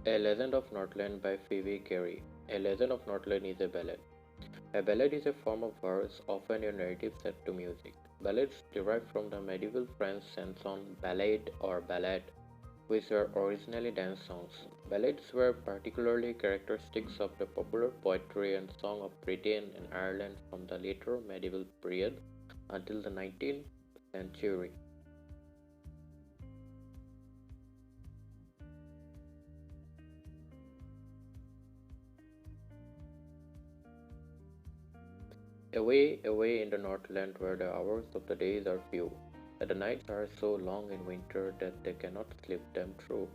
A Legend of Northland by Phoebe Cary. A Legend of Northland is a ballad. A ballad is a form of verse, often a narrative set to music. Ballads derive from the medieval French chanson ballade or ballad, which were originally dance songs. Ballads were particularly characteristics of the popular poetry and song of Britain and Ireland from the later medieval period until the 19th century. Away, away in the Northland where the hours of the days are few, and the nights are so long in winter that they cannot sleep them through.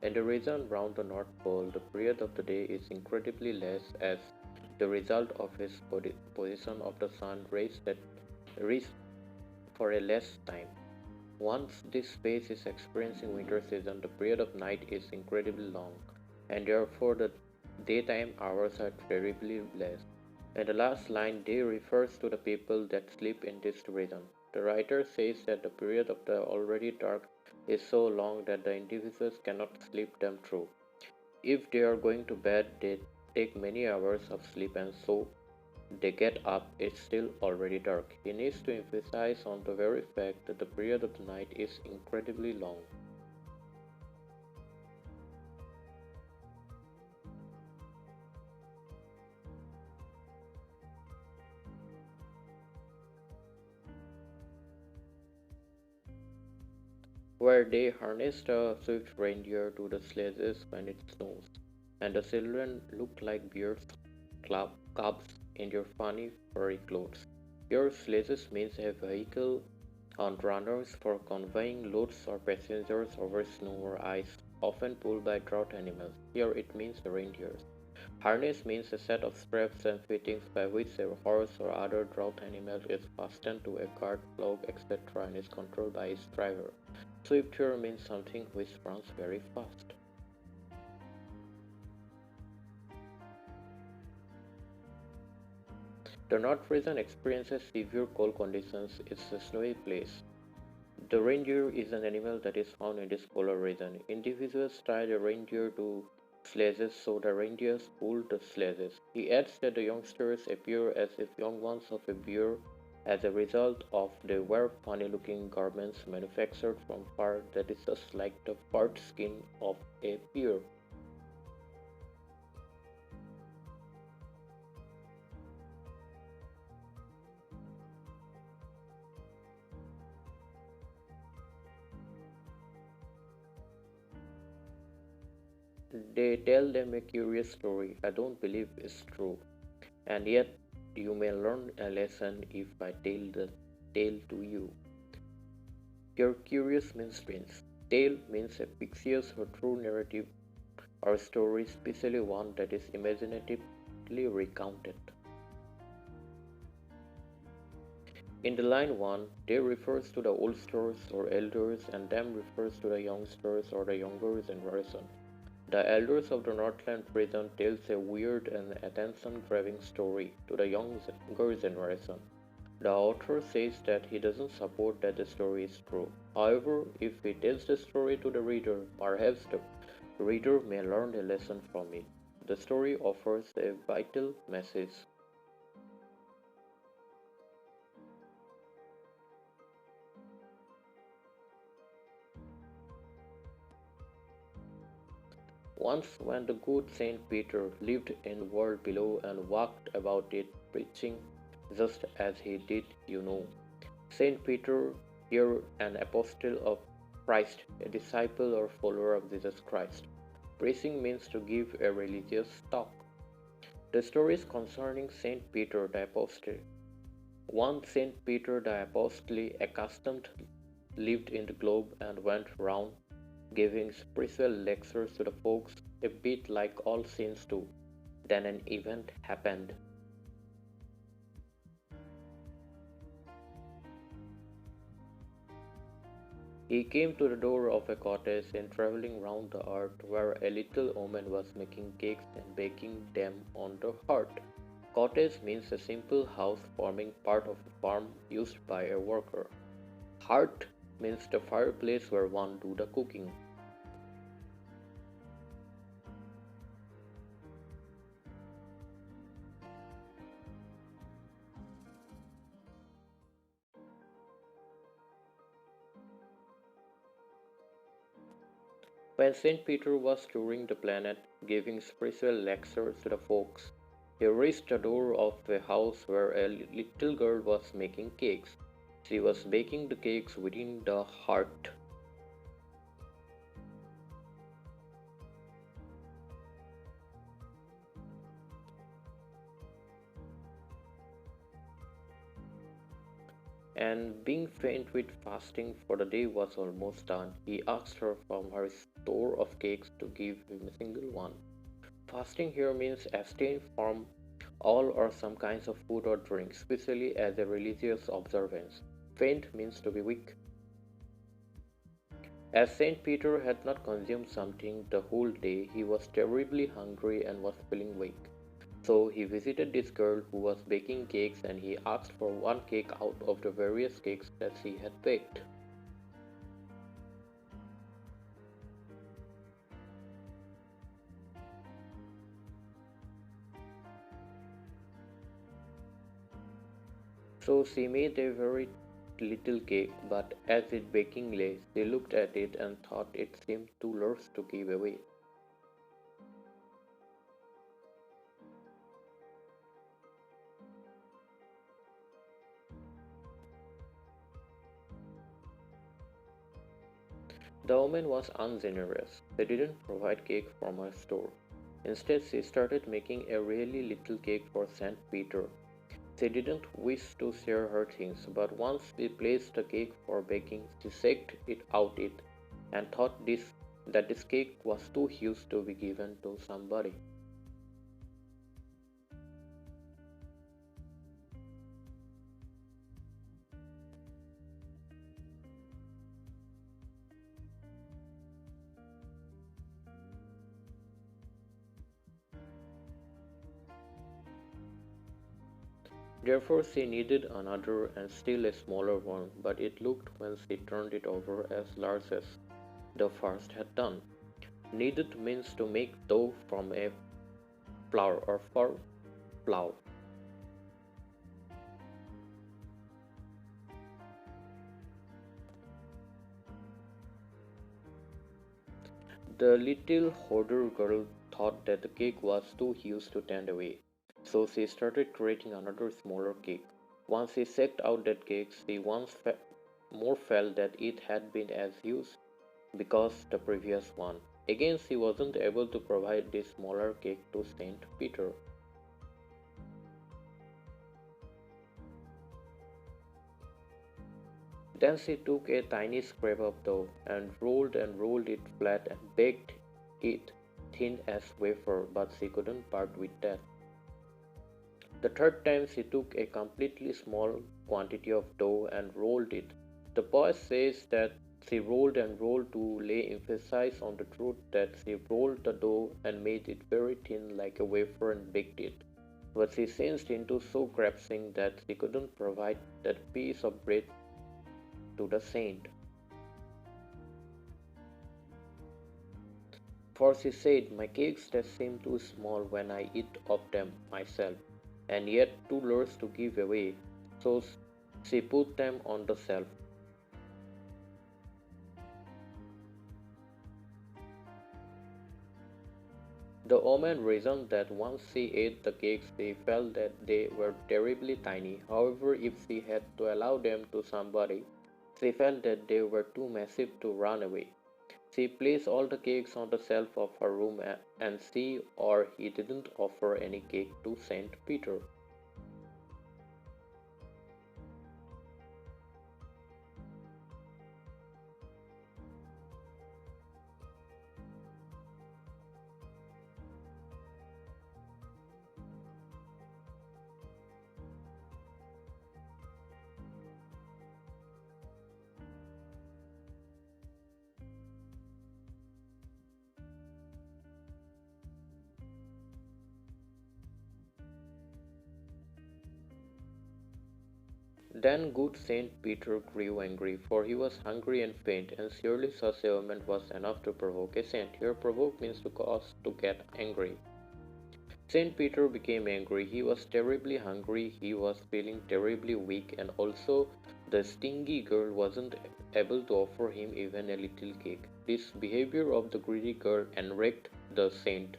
In the region round the North Pole, the period of the day is incredibly less as the result of its position of the sun rays that reach for a less time. Once this space is experiencing winter season, the period of night is incredibly long, and therefore the daytime hours are terribly less. In the last line, day refers to the people that sleep in this region. The writer says that the period of the already dark is so long that the individuals cannot sleep them through. If they are going to bed, they take many hours of sleep, and so they get up, it's still already dark. He needs to emphasize on the very fact that the period of the night is incredibly long. Where they harnessed a swift reindeer to the sledges when it snows, and the children look like bears cubs in their funny furry clothes. Your sledges means a vehicle on runners for conveying loads or passengers over snow or ice, often pulled by draught animals. Here it means reindeers. Harness means a set of straps and fittings by which a horse or other draught animal is fastened to a cart, plow, etc. and is controlled by its driver. Swift here means something which runs very fast. The North region experiences severe cold conditions. It's a snowy place. The reindeer is an animal that is found in this polar region. Individuals tie the reindeer to sledges so the reindeers pull the sledges. He adds that the youngsters appear as if young ones of a bear as a result of they wear funny looking garments manufactured from fur that is just like the furred skin of a bear. They tell them a curious story I don't believe is true, and yet you may learn a lesson if I tell the tale to you. Your curious means strange. Tale means a fictitious or true narrative or story, especially one that is imaginatively recounted. In the line 1, they refers to the oldsters or elders and them refers to the youngsters or the younger generation. The elders of the Northland region tells a weird and attention-grabbing story to the younger generation. The author says that he doesn't support that the story is true. However, if he tells the story to the reader, perhaps the reader may learn a lesson from it. The story offers a vital message. Once, when the good Saint Peter lived in the world below and walked about it preaching just as he did, you know. Saint Peter, here an apostle of Christ, a disciple or follower of Jesus Christ. Preaching means to give a religious talk. The stories concerning Saint Peter the Apostle. One Saint Peter the Apostle, accustomed, lived in the globe and went round giving spiritual lectures to the folks, a bit like all saints do. Then an event happened. He came to the door of a cottage and traveling round the earth where a little woman was making cakes and baking them on the hearth. Cottage means a simple house forming part of a farm used by a worker. Hearth means the fireplace where one do the cooking. When St. Peter was touring the planet, giving spiritual lectures to the folks, he reached the door of a house where a little girl was making cakes. She was baking the cakes within the hearth. And being faint with fasting for the day was almost done, he asked her from her store of cakes to give him a single one. Fasting here means abstain from all or some kinds of food or drink, especially as a religious observance. Faint means to be weak. As Saint Peter had not consumed something the whole day, he was terribly hungry and was feeling weak. So he visited this girl who was baking cakes and he asked for one cake out of the various cakes that she had baked. So she made a very little cake, but as it baking lay, she looked at it and thought it seemed too large to give away. The woman was ungenerous. She didn't provide cake from her store. Instead, she started making a really little cake for Saint Peter. She didn't wish to share her things, but once she placed the cake for baking, she shaked it out it and thought that this cake was too huge to be given to somebody. Therefore she needed another and still a smaller one, but it looked when she turned it over as large as the first had done. Kneaded means to make dough from a flour or for flour. The little hoarder girl thought that the cake was too huge to tend away, so she started creating another smaller cake. Once she checked out that cake, she more felt that it had been as huge because the previous one. Again, she wasn't able to provide this smaller cake to Saint Peter. Then she took a tiny scrap of dough and rolled it flat and baked it thin as wafer, but she couldn't part with that. The third time she took a completely small quantity of dough and rolled it. The poet says that she rolled and rolled to lay emphasis on the truth that she rolled the dough and made it very thin like a wafer and baked it. But she changed into so grasping that she couldn't provide that piece of bread to the saint. For she said, my cakes that seem too small when I eat of them myself, and yet too large to give away. So she put them on the shelf. The woman reasoned that once she ate the cakes, she felt that they were terribly tiny. However, if she had to allow them to somebody, she felt that they were too massive to run away. She placed all the cakes on the shelf of her room and she or he didn't offer any cake to Saint Peter. Then good Saint Peter grew angry, for he was hungry and faint, and surely such a moment was enough to provoke a saint. Here provoke means to cause to get angry. Saint Peter became angry. He was terribly hungry, he was feeling terribly weak, and also the stingy girl wasn't able to offer him even a little cake. This behavior of the greedy girl enraged the saint.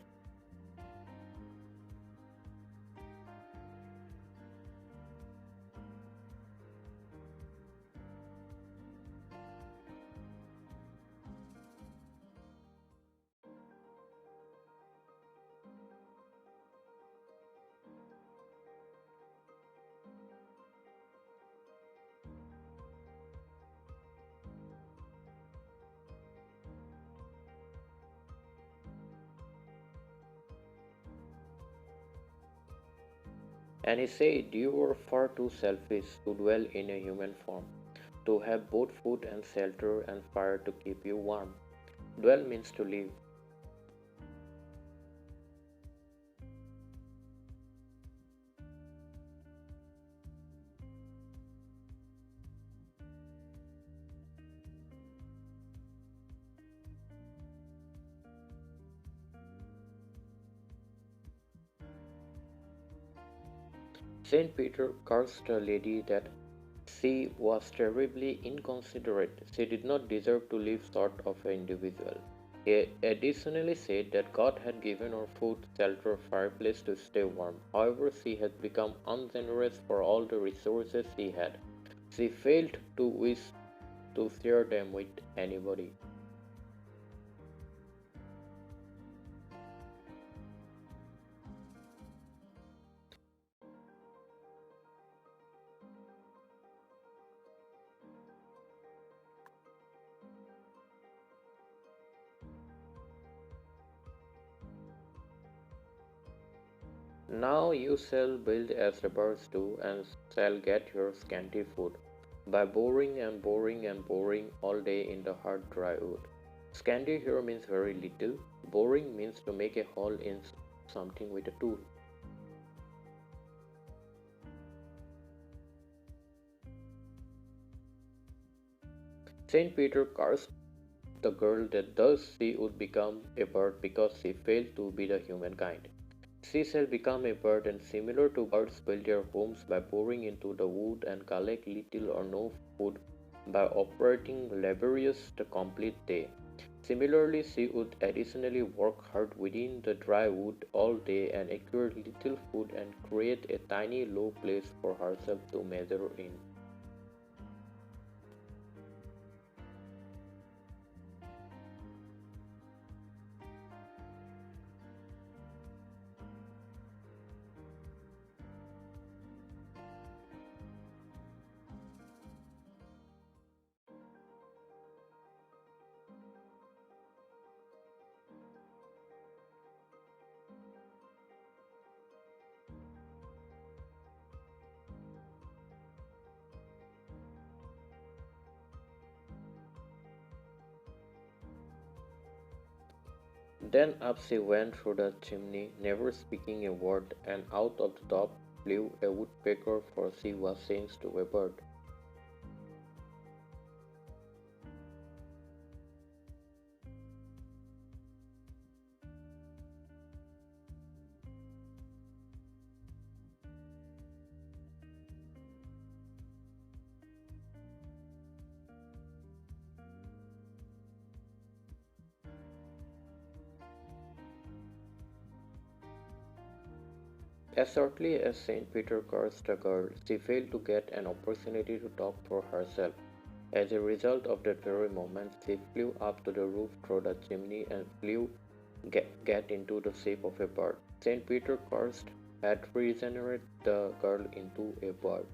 And he said, "You are far too selfish to dwell in a human form, to have both food and shelter and fire to keep you warm. Dwell means to live." Saint Peter cursed a lady that she was terribly inconsiderate. She did not deserve to live sort of an individual. He additionally said that God had given her food, shelter, fireplace to stay warm. However, she had become ungenerous for all the resources she had. She failed to wish to share them with anybody. Now you shall build as the birds do, and shall get your scanty food, by boring and boring and boring all day in the hard dry wood. Scanty here means very little. Boring means to make a hole in something with a tool. Saint Peter cursed the girl that thus she would become a bird because she failed to be the humankind. She shall become a bird, and similar to birds build their homes by boring into the wood and collect little or no food by operating laborious the complete day. Similarly, she would additionally work hard within the dry wood all day and acquire little food and create a tiny low place for herself to measure in. Then up she went through the chimney, never speaking a word, and out of the top flew a woodpecker, for she was changed to a bird. As shortly as Saint Peter cursed the girl, she failed to get an opportunity to talk for herself. As a result of that very moment, she flew up to the roof through the chimney and flew get into the shape of a bird. Saint Peter cursed had regenerated the girl into a bird.